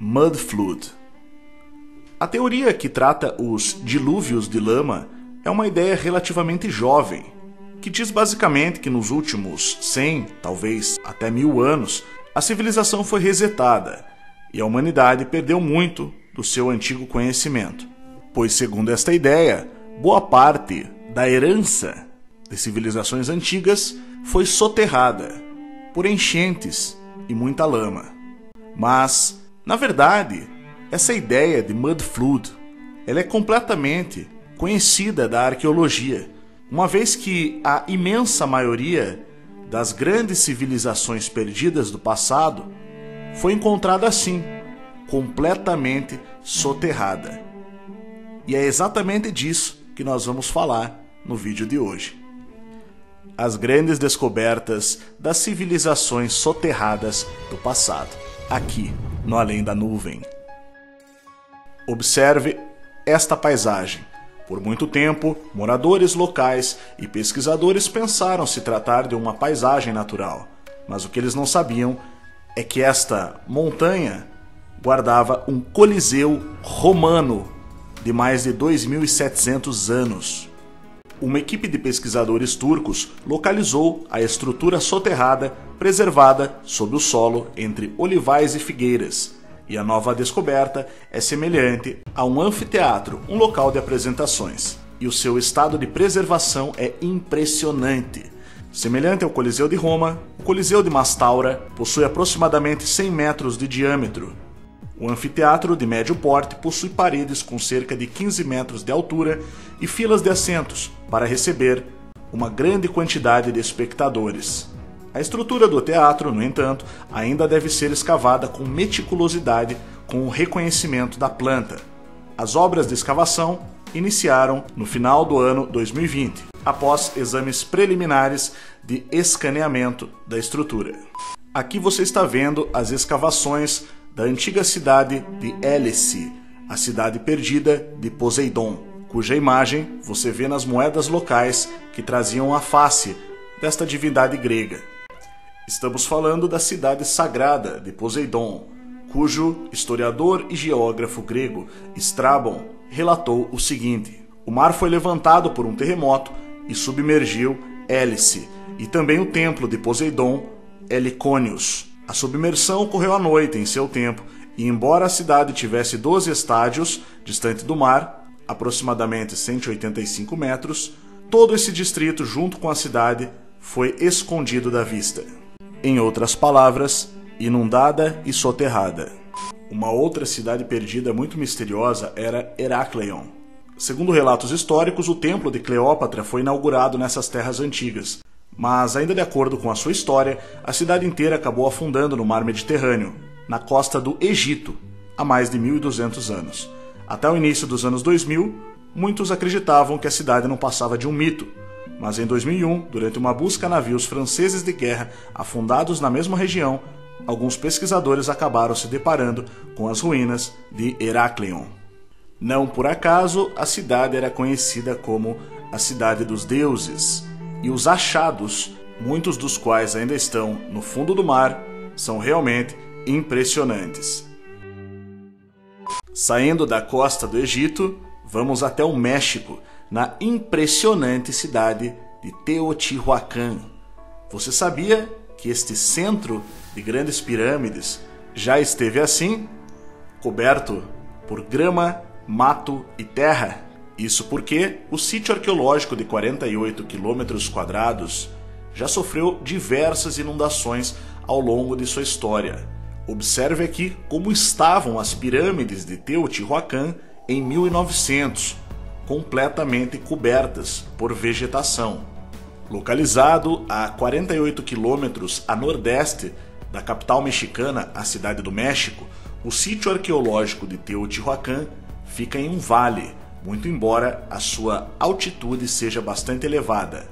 Mud Flood. A teoria que trata os dilúvios de lama é uma ideia relativamente jovem, que diz basicamente que nos últimos 100, talvez até 1000 anos, a civilização foi resetada e a humanidade perdeu muito do seu antigo conhecimento. Pois, segundo esta ideia, boa parte da herança de civilizações antigas foi soterrada por enchentes e muita lama. Mas, na verdade, essa ideia de Mud Flood ela é completamente conhecida da arqueologia, uma vez que a imensa maioria das grandes civilizações perdidas do passado foi encontrada assim, completamente soterrada. E é exatamente disso que nós vamos falar no vídeo de hoje. As grandes descobertas das civilizações soterradas do passado, aqui no Além da Nuvem. Observe esta paisagem. Por muito tempo, moradores locais e pesquisadores pensaram se tratar de uma paisagem natural, mas o que eles não sabiam é que esta montanha guardava um coliseu romano de mais de 2700 anos. Uma equipe de pesquisadores turcos localizou a estrutura soterrada preservada sob o solo entre olivais e figueiras, e a nova descoberta é semelhante a um anfiteatro, um local de apresentações, e o seu estado de preservação é impressionante. Semelhante ao Coliseu de Roma, o Coliseu de Mastaura possui aproximadamente 100 metros de diâmetro. O anfiteatro de médio porte possui paredes com cerca de 15 metros de altura e filas de assentos para receber uma grande quantidade de espectadores. A estrutura do teatro, no entanto, ainda deve ser escavada com meticulosidade com o reconhecimento da planta. As obras de escavação iniciaram no final do ano 2020, após exames preliminares de escaneamento da estrutura. Aqui você está vendo as escavações da antiga cidade de Hélice, a cidade perdida de Poseidon, cuja imagem você vê nas moedas locais que traziam a face desta divindade grega. Estamos falando da cidade sagrada de Poseidon, cujo historiador e geógrafo grego Estrabon relatou o seguinte: o mar foi levantado por um terremoto e submergiu Hélice, e também o templo de Poseidon, Helicônios. A submersão ocorreu à noite em seu tempo, e embora a cidade tivesse 12 estádios distante do mar, aproximadamente 185 metros, todo esse distrito junto com a cidade foi escondido da vista. Em outras palavras, inundada e soterrada. Uma outra cidade perdida muito misteriosa era Herakleion. Segundo relatos históricos, o templo de Cleópatra foi inaugurado nessas terras antigas, mas ainda de acordo com a sua história, a cidade inteira acabou afundando no mar Mediterrâneo, na costa do Egito, há mais de 1200 anos. Até o início dos anos 2000, muitos acreditavam que a cidade não passava de um mito, mas em 2001, durante uma busca a navios franceses de guerra afundados na mesma região, alguns pesquisadores acabaram se deparando com as ruínas de Herakleion. Não por acaso, a cidade era conhecida como a Cidade dos Deuses, e os achados, muitos dos quais ainda estão no fundo do mar, são realmente impressionantes. Saindo da costa do Egito, vamos até o México, na impressionante cidade de Teotihuacan. Você sabia que este centro de grandes pirâmides já esteve assim, coberto por grama, mato e terra? Isso porque o sítio arqueológico de 48 km² já sofreu diversas inundações ao longo de sua história. Observe aqui como estavam as pirâmides de Teotihuacan em 1900, completamente cobertas por vegetação. Localizado a 48 quilômetros a nordeste da capital mexicana, a Cidade do México, o sítio arqueológico de Teotihuacan fica em um vale, muito embora a sua altitude seja bastante elevada.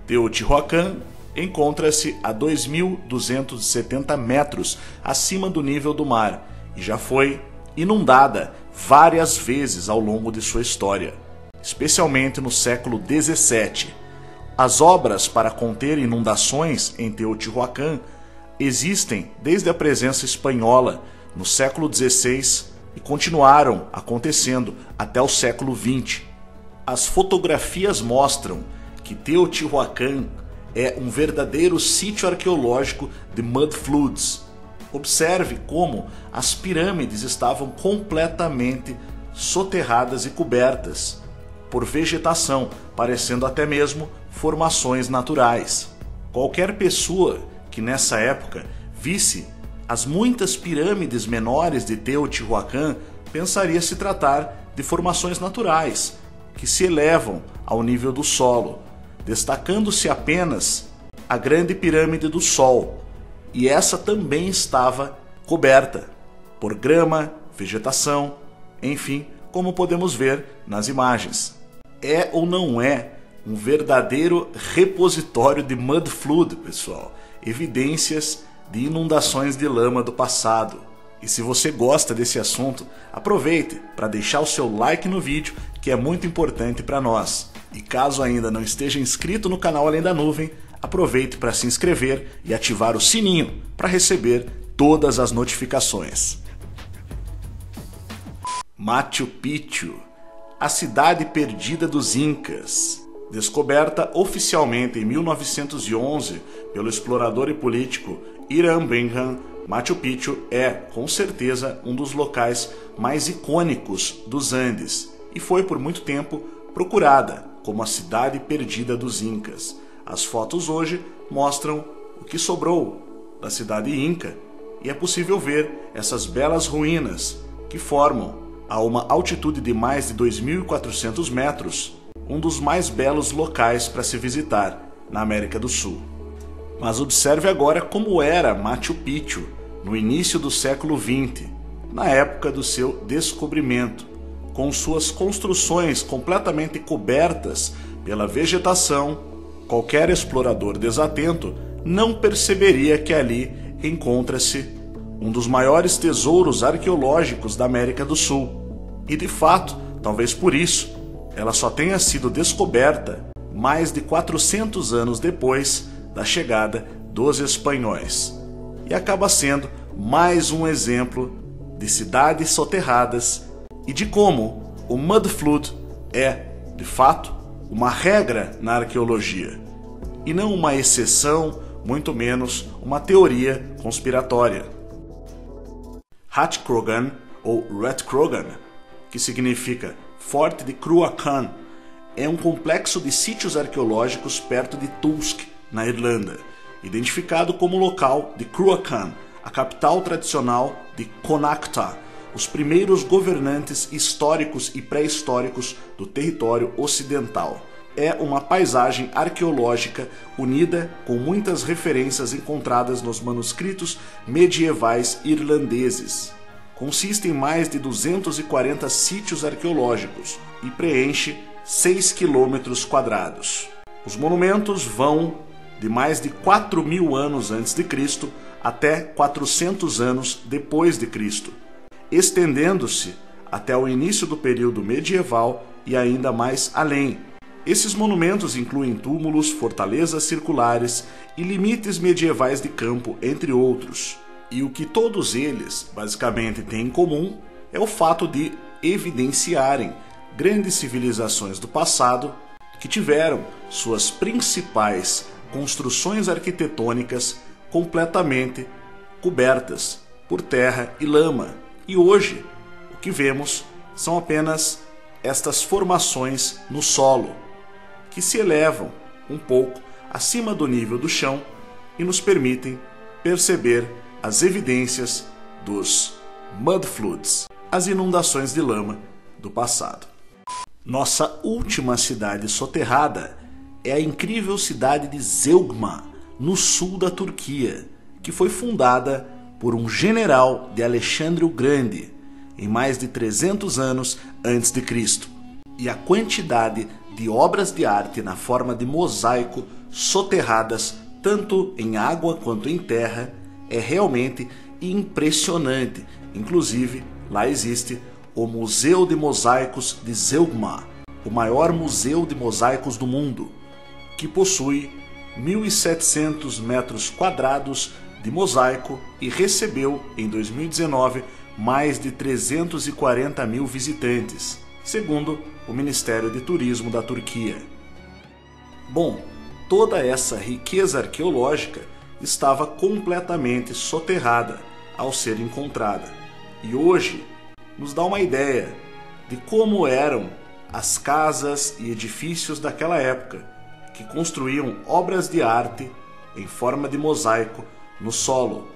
Teotihuacan encontra-se a 2.270 metros acima do nível do mar e já foi inundada várias vezes ao longo de sua história, especialmente no século XVII. As obras para conter inundações em Teotihuacan existem desde a presença espanhola no século XVI e continuaram acontecendo até o século XX. As fotografias mostram que Teotihuacan é um verdadeiro sítio arqueológico de mud floods. Observe como as pirâmides estavam completamente soterradas e cobertas por vegetação, parecendo até mesmo formações naturais. Qualquer pessoa que nessa época visse as muitas pirâmides menores de Teotihuacan pensaria se tratar de formações naturais que se elevam ao nível do solo, destacando-se apenas a grande pirâmide do Sol, e essa também estava coberta por grama, vegetação, enfim, como podemos ver nas imagens. É ou não é um verdadeiro repositório de mud flood, pessoal? Evidências de inundações de lama do passado. E se você gosta desse assunto, aproveite para deixar o seu like no vídeo, que é muito importante para nós. E caso ainda não esteja inscrito no canal Além da Nuvem, aproveite para se inscrever e ativar o sininho para receber todas as notificações. Machu Picchu, a cidade perdida dos Incas. Descoberta oficialmente em 1911 pelo explorador e político Hiram Bingham, Machu Picchu é, com certeza, um dos locais mais icônicos dos Andes e foi por muito tempo procurada como a cidade perdida dos Incas. As fotos hoje mostram o que sobrou da cidade Inca e é possível ver essas belas ruínas que formam, a uma altitude de mais de 2.400 metros, um dos mais belos locais para se visitar na América do Sul. Mas observe agora como era Machu Picchu no início do século XX, na época do seu descobrimento, com suas construções completamente cobertas pela vegetação. Qualquer explorador desatento não perceberia que ali encontra-se um dos maiores tesouros arqueológicos da América do Sul. E de fato, talvez por isso, ela só tenha sido descoberta mais de 400 anos depois da chegada dos espanhóis. E acaba sendo mais um exemplo de cidades soterradas e de como o mud flood é, de fato, uma regra na arqueologia e não uma exceção, muito menos uma teoria conspiratória. Hatchcrogan, ou Rathcrogan, que significa Forte de Cruachan, é um complexo de sítios arqueológicos perto de Tulsk, na Irlanda, identificado como local de Cruachan, a capital tradicional de Connacht, os primeiros governantes históricos e pré-históricos do território ocidental. É uma paisagem arqueológica unida com muitas referências encontradas nos manuscritos medievais irlandeses. Consiste em mais de 240 sítios arqueológicos e preenche 6 km². Os monumentos vão de mais de 4.000 anos antes de Cristo até 400 anos depois de Cristo, estendendo-se até o início do período medieval e ainda mais além. Esses monumentos incluem túmulos, fortalezas circulares e limites medievais de campo, entre outros. E o que todos eles basicamente têm em comum é o fato de evidenciarem grandes civilizações do passado que tiveram suas principais construções arquitetônicas completamente cobertas por terra e lama. E hoje o que vemos são apenas estas formações no solo, que se elevam um pouco acima do nível do chão e nos permitem perceber as evidências dos mud floods, as inundações de lama do passado. Nossa última cidade soterrada é a incrível cidade de Zeugma, no sul da Turquia, que foi fundada por um general de Alexandre o Grande em mais de 300 anos antes de Cristo. E a quantidade de obras de arte na forma de mosaico soterradas tanto em água quanto em terra é realmente impressionante. Inclusive, lá existe o Museu de Mosaicos de Zeugma, o maior museu de mosaicos do mundo, que possui 1.700 metros quadrados de mosaico e recebeu, em 2019, mais de 340 mil visitantes, segundo o Ministério de Turismo da Turquia. Bom, toda essa riqueza arqueológica estava completamente soterrada ao ser encontrada, e hoje nos dá uma ideia de como eram as casas e edifícios daquela época, que construíam obras de arte em forma de mosaico no solo,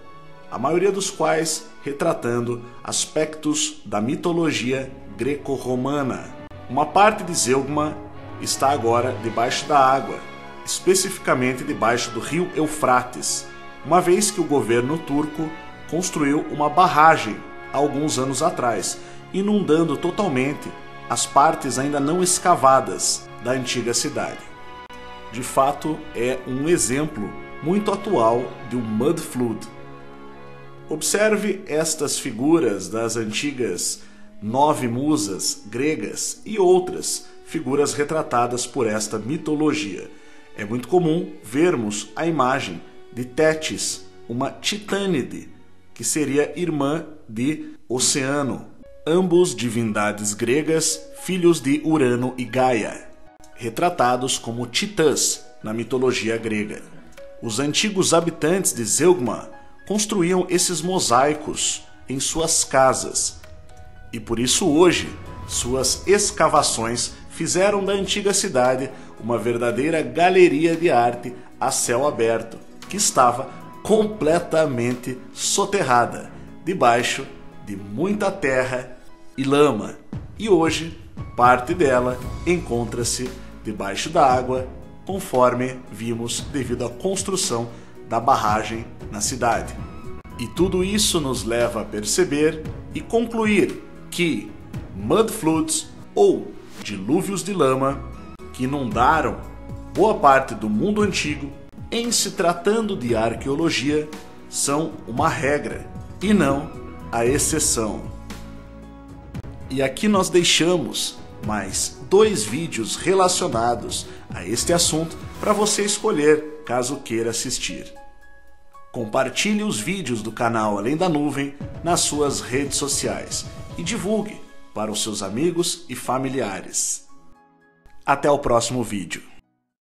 a maioria dos quais retratando aspectos da mitologia greco-romana. Uma parte de Zeugma está agora debaixo da água, especificamente debaixo do rio Eufrates, uma vez que o governo turco construiu uma barragem há alguns anos atrás, inundando totalmente as partes ainda não escavadas da antiga cidade. De fato, é um exemplo muito atual de um mud flood. Observe estas figuras das antigas 9 musas gregas e outras figuras retratadas por esta mitologia. É muito comum vermos a imagem de Tétis, uma titânide, que seria irmã de Oceano, ambos divindades gregas, filhos de Urano e Gaia, retratados como titãs na mitologia grega. Os antigos habitantes de Zeugma construíam esses mosaicos em suas casas, e por isso hoje suas escavações fizeram da antiga cidade uma verdadeira galeria de arte a céu aberto, que estava completamente soterrada, debaixo de muita terra e lama, e hoje parte dela encontra-se debaixo da água, conforme vimos devido à construção da barragem na cidade. E tudo isso nos leva a perceber e concluir que mud floods, ou dilúvios de lama, que inundaram boa parte do mundo antigo, em se tratando de arqueologia, são uma regra e não a exceção. E aqui nós deixamos mais 2 vídeos relacionados a este assunto para você escolher caso queira assistir. Compartilhe os vídeos do canal Além da Nuvem nas suas redes sociais e divulgue para os seus amigos e familiares. Até o próximo vídeo.